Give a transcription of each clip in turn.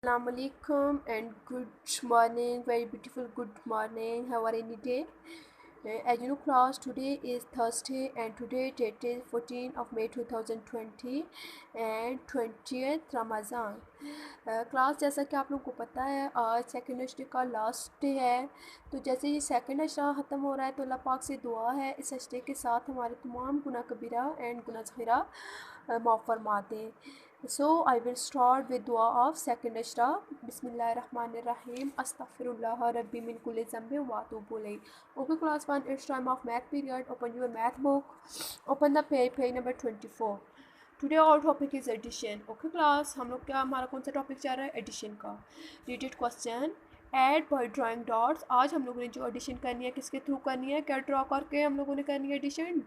Assalamu alaikum and good morning, very beautiful good morning. How are any day? As you know, class, today is Thursday and today date is 14th of May 2020 and 20th Ramazan. Class जैसा कि आप लोगों को पता है आज second अशरे का last day है। तो जैसे ये सेकेंड अशरा ख़त्म हो रहा है तो अल्लाह पाक से दुआ है इस अशरे के साथ हमारे तमाम गुनाह कबीरा एंड गुनाह सग़ीरा माफ़ फरमा दें। So I will start with dua of second ashra. Bismillahirrahmanirrahim. Astaghfirullah Rabbi min kulli zambi wa atubu ilayh. Okay, class 1, it's time of math period. Open your math book. Open the page number 24. Today our topic is addition. Okay class, हम लोग क्या हमारा कौन सा topic चल रहा है? Addition का. Read it question. Add by drawing dots. आज हम लोगों ने जो एडिशन करनी है किसके थ्रू करनी है? क्या ड्रा करके हम लोगों ने करनी है एडिशन?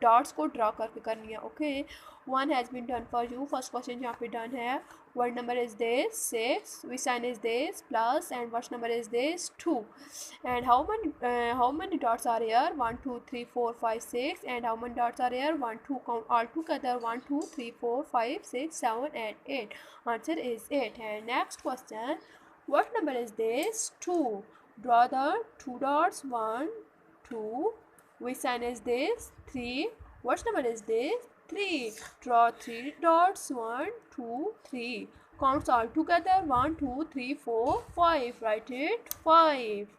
डॉट्स को ड्रा करके करनी है। Okay, one has been done for you. First question यहाँ पे डन है। Word number is this 6, which sign is this plus, and word number is this 2, and how many dots are here? 1 2 3 4 5 6, and how many dots are here? 1 2, count all together, 1 2 3 4 5 6 7 and 8. Answer is 8. And next question, what number is this? 2. Draw the 2 dots, 1 2. Which sign is this? 3. What number is this? 3. Draw 3 dots, 1 2 3. Counts all together, 1 2 3 4 5. Write it 5.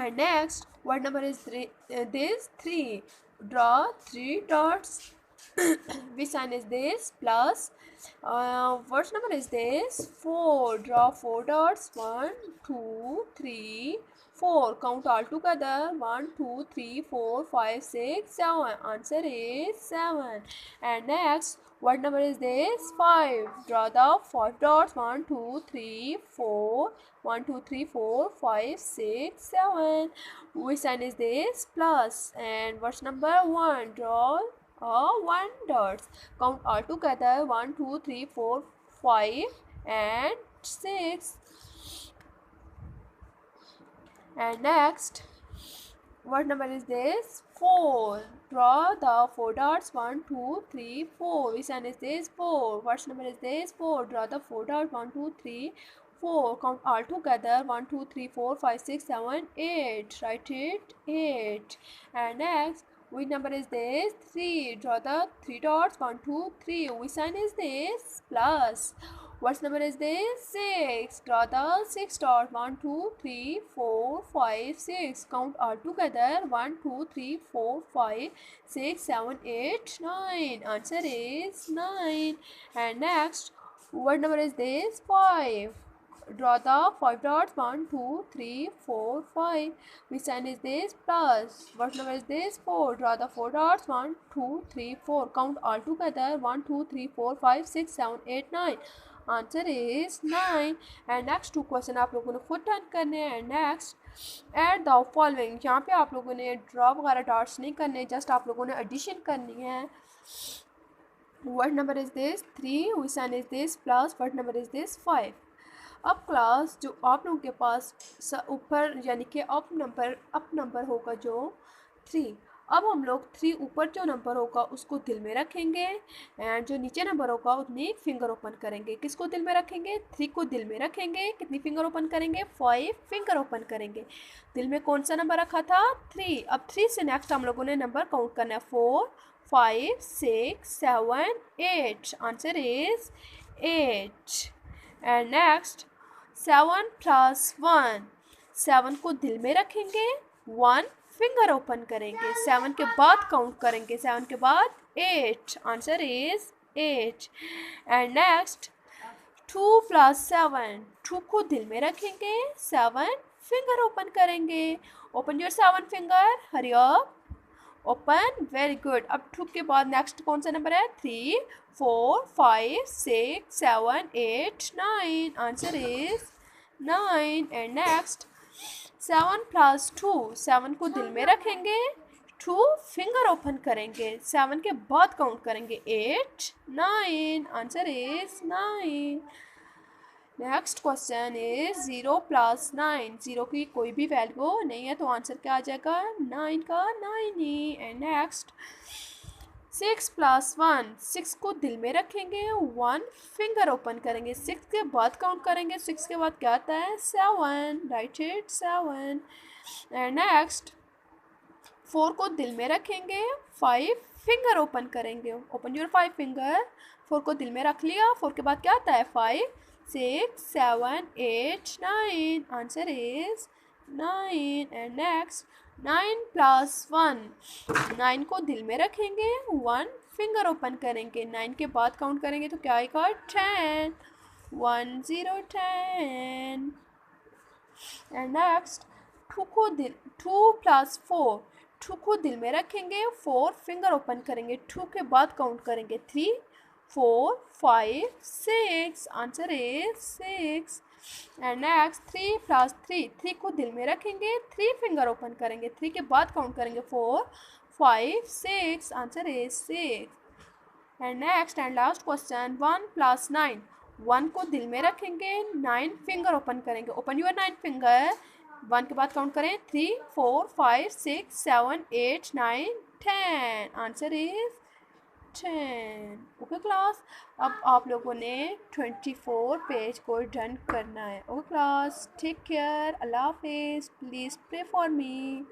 And next, what number is this? 3. Draw 3 dots. Which sign is this? Plus. What number is this? 4. Draw 4 dots. 1 2 3 4. Count all together, 1 2 3 4 5 6 7. Answer is 7. And next, what number is this? 5. Draw the 5 dots. 1 2 3 4 1 2 3 4 5 6 7. Which sign is this? Plus. And what's number? 1. Draw 1 dots. Count all together, 1 2 3 4 5 and 6. And next, what number is this? 4. Draw the 4 dots. 1 2 3 4. Which sign is this? 4. What number is this? 4. Draw the 4 dots. 1 2 3 4. Count all together, 1 2 3 4 5 6 7 8. Write it 8. And next, which number is this? 3. Draw the 3 dots. 1 2 3. Which sign is this? Plus. What number is this? 6. Draw the 6 dots. 1 2 3 4 5 6. Count all together, 1 2 3 4 5 6 7 8 9. Answer is 9. And next, what number is this? 5. Draw the 5 dots. 1 2 3 4 5. Which sign is this? Plus. What number is this? 4. Draw the 4 dots. 1 2 3 4. Count all together, 1 2 3 4 5 6 7 8 9. Answer is 9. And next 2 question आप लोगों ने खुद done करने हैं। Next, add the following. यहाँ पे आप लोगों ने ड्रॉ वगैरह डॉट्स नहीं करने, जस्ट आप लोगों ने एडिशन करनी है। Word number is this 3, which sign is this plus, word number is this 5। अब क्लास जो आप लोगों के पास ऊपर यानी कि अप नंबर होगा जो 3, अब हम लोग 3 ऊपर जो नंबर होगा उसको दिल में रखेंगे, एंड जो नीचे नंबर होगा उतनी एक फिंगर ओपन करेंगे। किसको दिल में रखेंगे? 3 को दिल में रखेंगे। कितनी फिंगर ओपन करेंगे? 5 फिंगर ओपन करेंगे। दिल में कौन सा नंबर रखा था? 3। अब 3 से नेक्स्ट हम लोगों ने नंबर काउंट करना है, 4 5 6 7 8। Answer is 8। And next, 7 plus 1। 7 को दिल में रखेंगे, 1 फिंगर ओपन करेंगे, 7 के बाद काउंट करेंगे, 7 के बाद 8। Answer is 8। And next, 2 plus 7। 2 को दिल में रखेंगे, 7 फिंगर ओपन करेंगे। Open your 7 finger, hurry up, open, very good. अब 2 के बाद नेक्स्ट कौन सा नंबर है? 3 4 5 6 7 8 9। Answer is 9। And next, 7 plus 2। 7 को दिल में रखेंगे, 2 फिंगर ओपन करेंगे, 7 के बाद काउंट करेंगे, 8 9। Answer is 9। Next question is 0 plus 9। 0 की कोई भी वैल्यू नहीं है तो आंसर क्या आ जाएगा? 9 का 9 ही। एंड नेक्स्ट, 6 प्लस 1, 6 को दिल में रखेंगे, 1 फिंगर ओपन करेंगे, 6 के बाद काउंट करेंगे, 6 के बाद क्या आता है 7, राइट इट 7। एंड नेक्स्ट 4 को दिल में रखेंगे, 5 फिंगर ओपन करेंगे, ओपन योर 5 फिंगर, 4 को दिल में रख लिया, 4 के बाद क्या आता है 5, 6, 7, 8, 9, answer is 9। And next 9 plus 1, 9 को दिल में रखेंगे, 1 फिंगर ओपन करेंगे, 9 के बाद काउंट करेंगे तो क्या आएगा 10, 1 0 10। एंड नेक्स्ट 2 प्लस 4, 2 को दिल में रखेंगे, 4 फिंगर ओपन करेंगे, 2 के बाद काउंट करेंगे 3, 4, 5, 6, answer is 6। And next 3 plus 3, 3 को दिल में रखेंगे, 3 फिंगर ओपन करेंगे, 3 के बाद काउंट करेंगे 4, 5, 6, answer is 6। And next and last question 1 plus 9, 1 को दिल में रखेंगे, 9 फिंगर ओपन करेंगे, ओपन यूर 9 फिंगर, 1 के बाद काउंट करें 3, 4, 5, 6, 7, 8, 9, 10, आंसर इज 10। ओके क्लास, अब आप लोगों ने 24 पेज को डन करना है। ओके क्लास, टेक केयर, अल्लाह हाफिज़, प्लीज़ प्रे फॉर मी।